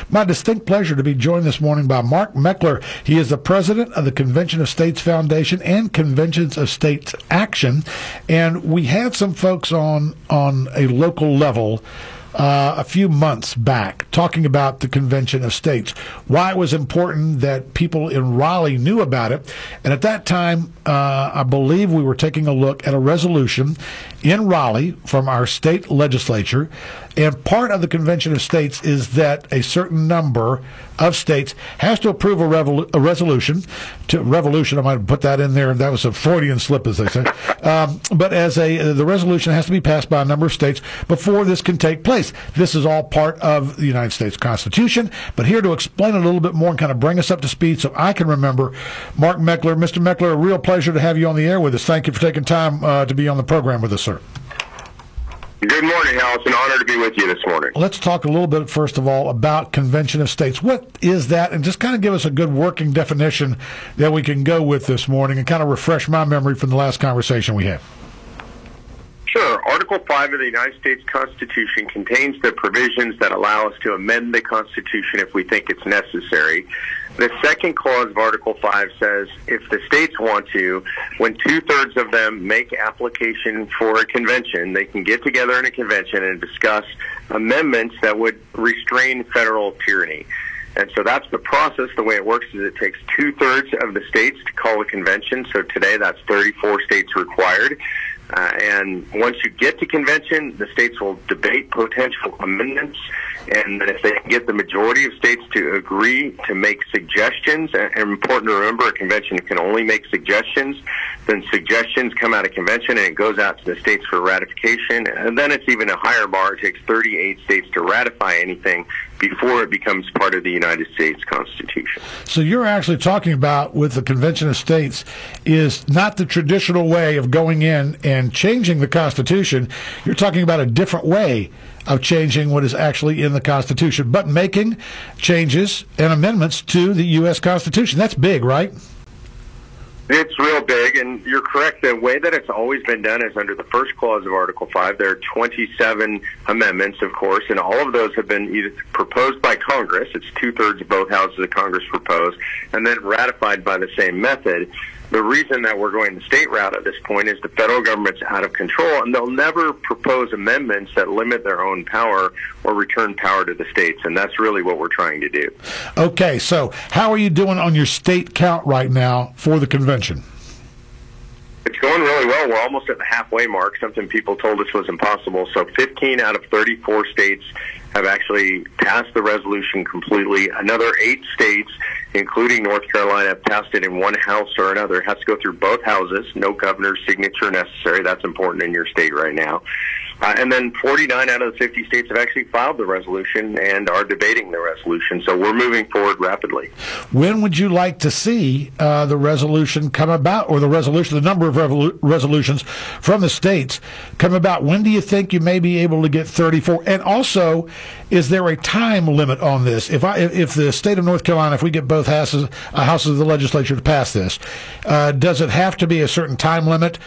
My distinct pleasure to be joined this morning by Mark Meckler. He is the president of the Convention of States Foundation and Conventions of States Action. And we had some folks on a local level a few months back talking about the Convention of States, why it was important that people in Raleigh knew about it. And at that time, I believe we were taking a look at a resolution in Raleigh from our state legislature. And part of the Convention of States is that a certain number of states has to approve a resolution. I might put that in there. That was a Freudian slip, as they say. But the resolution has to be passed by a number of states before this can take place. This is all part of the United States Constitution. But here to explain it a little bit more and kind of bring us up to speed so I can remember, Mark Meckler. Mr. Meckler, a real pleasure to have you on the air with us. Thank you for taking time to be on the program with us, sir. Good morning, Hal. It's an honor to be with you this morning. Let's talk a little bit, first of all, about Convention of States. What is that? And just kind of give us a good working definition that we can go with this morning and kind of refresh my memory from the last conversation we had. Sure. Article 5 of the United States Constitution contains the provisions that allow us to amend the Constitution if we think it's necessary. The second clause of Article 5 says if the states want to, when two-thirds of them make application for a convention, they can get together in a convention and discuss amendments that would restrain federal tyranny. And so that's the process. The way it works is it takes two-thirds of the states to call a convention. So today that's 34 states required. And once you get to convention, the states will debate potential amendments. And then if they can get the majority of states to agree to make suggestions, and important to remember, a convention can only make suggestions, then suggestions come out of convention and it goes out to the states for ratification. And then it's even a higher bar. It takes 38 states to ratify anything before it becomes part of the United States Constitution. So you're actually talking about, with the Convention of States, is not the traditional way of going in and changing the Constitution. You're talking about a different way of changing what is actually in the Constitution, but making changes and amendments to the U.S. Constitution. That's big, right? It's real big, and you're correct. The way that it's always been done is under the first clause of Article 5. There are 27 amendments, of course, and all of those have been either proposed by Congress. It's two-thirds of both houses of Congress proposed, and then ratified by the same method. The reason that we're going the state route at this point is the federal government's out of control, and they'll never propose amendments that limit their own power or return power to the states, and that's really what we're trying to do. Okay, so how are you doing on your state count right now for the convention? It's going really well. We're almost at the halfway mark, something people told us was impossible. So 15 out of 34 states have actually passed the resolution completely. Another 8 states, including North Carolina, have passed it in one house or another. It has to go through both houses. No governor's signature necessary. That's important in your state right now. And then 49 out of the 50 states have actually filed the resolution and are debating the resolution. So we're moving forward rapidly. When would you like to see the resolution come about, or the number of resolutions from the states come about? When do you think you may be able to get 34? And also, is there a time limit on this? If the state of North Carolina, if we get both houses of the legislature to pass this, does it have to be a certain time limit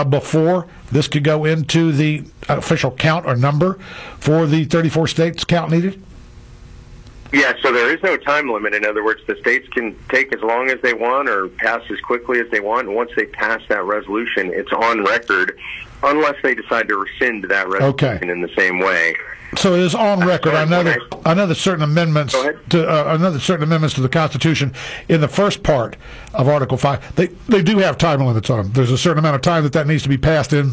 before this could go into the official count or number for the 34 states count needed? Yeah, so there is no time limit. In other words, the states can take as long as they want or pass as quickly as they want. And once they pass that resolution, it's on record, unless they decide to rescind that resolution in the same way. So it is on record. I know that certain amendments to the Constitution in the first part of Article 5, they do have time limits on them. There's a certain amount of time that needs to be passed in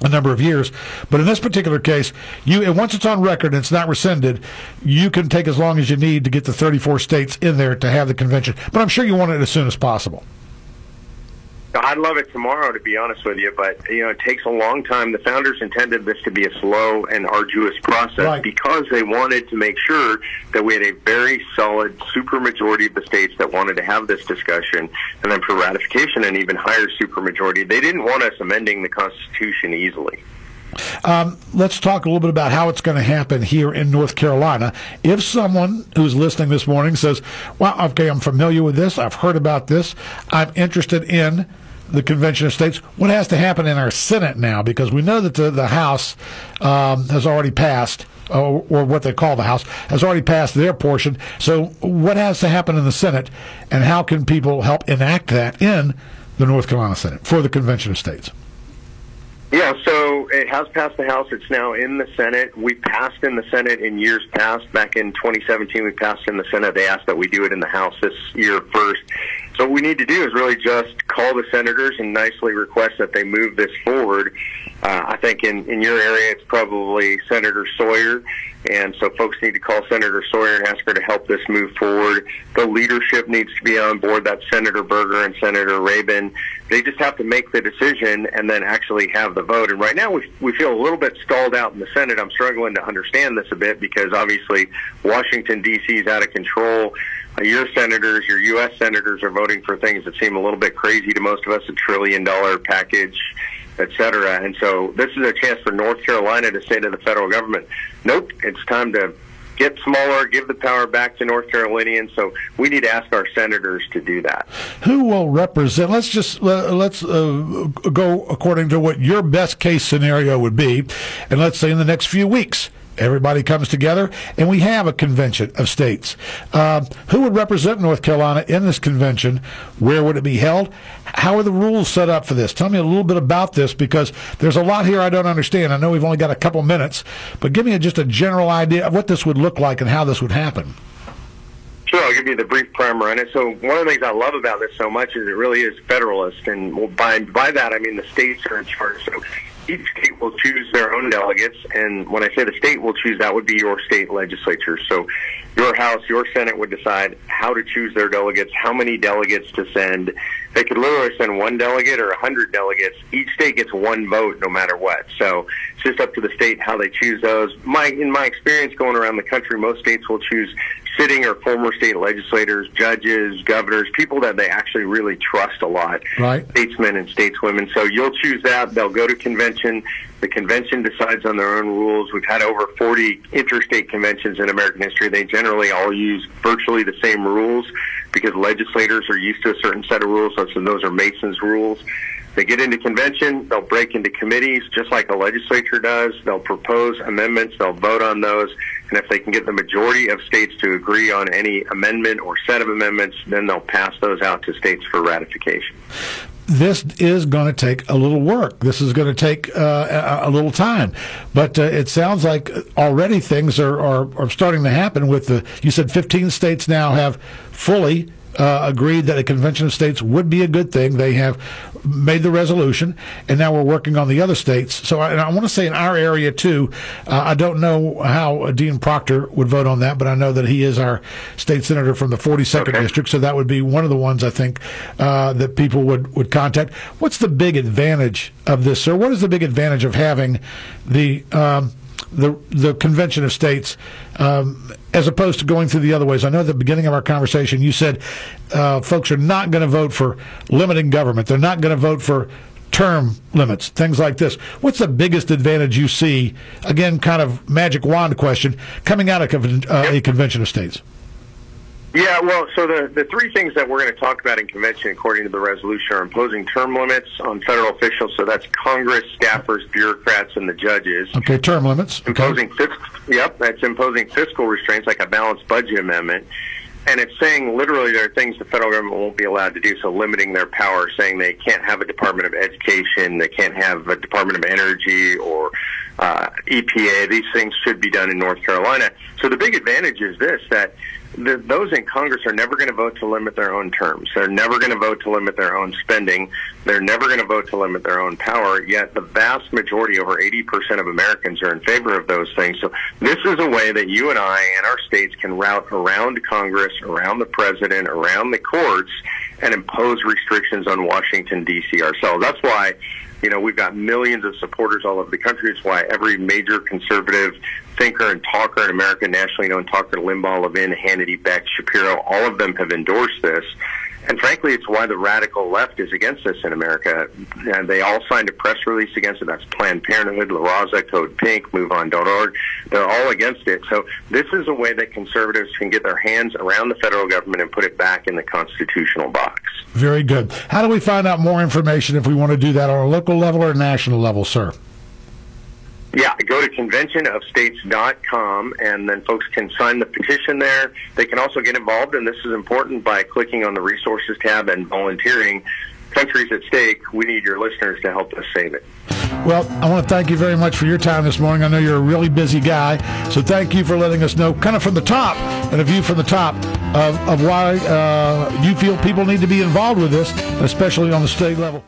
a number of years. But in this particular case, once it's on record and it's not rescinded, you can take as long as you need to get the 34 states in there to have the convention. But I'm sure you want it as soon as possible. I'd love it tomorrow, to be honest with you, but it takes a long time. The founders intended this to be a slow and arduous process because they wanted to make sure that we had a very solid supermajority of the states that wanted to have this discussion, and then for ratification, an even higher supermajority. They didn't want us amending the Constitution easily. Let's talk a little bit about how it's going to happen here in North Carolina. If someone who's listening this morning says, well, okay, I'm familiar with this, I've heard about this, I'm interested in the Convention of States, what has to happen in our Senate now? Because we know that the House has already passed, or what they call the House, has already passed their portion. So what has to happen in the Senate, and how can people help enact that in the North Carolina Senate for the Convention of States? Yeah, so it has passed the House. It's now in the Senate. We passed in the Senate in years past. Back in 2017, we passed in the Senate. They asked that we do it in the House this year first. So what we need to do is really just call the senators and nicely request that they move this forward. I think in your area, it's probably Senator Sawyer. And so folks need to call Senator Sawyer and ask her to help this move forward. The leadership needs to be on board. That's Senator Berger and Senator Rabin. They just have to make the decision and then actually have the vote. And right now we feel a little bit stalled out in the Senate. I'm struggling to understand this a bit because obviously Washington, D.C. is out of control. Your senators, your U.S. senators are voting for things that seem a little bit crazy to most of us, $1 trillion package, et cetera. And so this is a chance for North Carolina to say to the federal government, nope, it's time to get smaller, give the power back to North Carolinians. So we need to ask our senators to do that. Who will represent? Let's go according to what your best case scenario would be, and let's say in the next few weeks everybody comes together and we have a convention of states. Who would represent North Carolina in this convention? Where would it be held? How are the rules set up for this? Tell me a little bit about this, because there's a lot here I don't understand. I know we've only got a couple minutes, but give me just a general idea of what this would look like and how this would happen. Sure, I'll give you the brief primer on it. So one of the things I love about this so much is it really is federalist, and by that I mean the states are in charge. So each state will choose their own delegates, and when I say the state will choose, that would be your state legislature. So your House, your Senate would decide how to choose their delegates, how many delegates to send. They could literally send one delegate or 100 delegates. Each state gets one vote no matter what. So it's just up to the state how they choose those. In my experience going around the country, most states will choose sitting or former state legislators, judges, governors, people that they actually really trust a lot, right? Statesmen and stateswomen. So you'll choose that. They'll go to convention. The convention decides on their own rules. We've had over 40 interstate conventions in American history. They generally all use virtually the same rules because legislators are used to a certain set of rules, so those are Mason's rules. They get into convention, they'll break into committees just like a legislature does. They'll propose amendments, they'll vote on those, and if they can get the majority of states to agree on any amendment or set of amendments, then they'll pass those out to states for ratification. This is going to take a little work. This is going to take a little time. But it sounds like already things are starting to happen with you said 15 states now have fully agreed that a convention of states would be a good thing. They have made the resolution, and now we're working on the other states. So I want to say in our area, too, I don't know how Dean Proctor would vote on that, but I know that he is our state senator from the 42nd District, so that would be one of the ones I think that people would contact. What's the big advantage of this, sir? What is the big advantage of having the convention of states as opposed to going through the other ways? I know at the beginning of our conversation you said folks are not going to vote for limiting government. They're not going to vote for term limits, things like this. What's the biggest advantage you see, again, kind of magic wand question, coming out of a convention of states? Yeah, well, so the three things that we're going to talk about in convention, according to the resolution, are imposing term limits on federal officials. So that's Congress, staffers, bureaucrats, and the judges. Okay, term limits. Imposing that's imposing fiscal restraints, like a balanced budget amendment. And it's saying literally there are things the federal government won't be allowed to do, so limiting their power, saying they can't have a Department of Education, they can't have a Department of Energy or EPA. These things should be done in North Carolina. So the big advantage is this, that those in Congress are never going to vote to limit their own terms. They're never going to vote to limit their own spending. They're never going to vote to limit their own power, yet the vast majority, over 80% of Americans, are in favor of those things. So this is a way that you and I and our states can route around Congress, around the president, around the courts, and impose restrictions on Washington, D.C. ourselves. That's why, we've got millions of supporters all over the country. It's why every major conservative thinker and talker in America, nationally known talker, Limbaugh, Levin, Hannity, Beck, Shapiro, all of them have endorsed this. And frankly, it's why the radical left is against this in America. And they all signed a press release against it. That's Planned Parenthood, La Raza, Code Pink, MoveOn.org. They're all against it. So this is a way that conservatives can get their hands around the federal government and put it back in the constitutional box. Very good. How do we find out more information if we want to do that on a local level or a national level, sir? Yeah, go to conventionofstates.com, and then folks can sign the petition there. They can also get involved, and this is important, by clicking on the resources tab and volunteering. Country's at stake. We need your listeners to help us save it. Well, I want to thank you very much for your time this morning. I know you're a really busy guy, so thank you for letting us know kind of from the top, and a view from the top of why you feel people need to be involved with this, especially on the state level.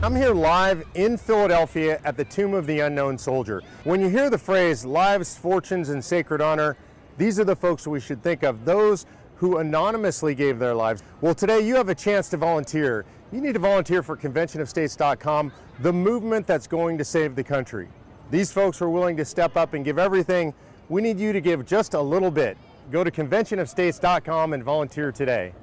I'm here live in Philadelphia at the Tomb of the Unknown Soldier. When you hear the phrase lives, fortunes, and sacred honor, these are the folks we should think of, those who anonymously gave their lives. Well, today you have a chance to volunteer. You need to volunteer for conventionofstates.com, the movement that's going to save the country. These folks are willing to step up and give everything. We need you to give just a little bit. Go to conventionofstates.com and volunteer today.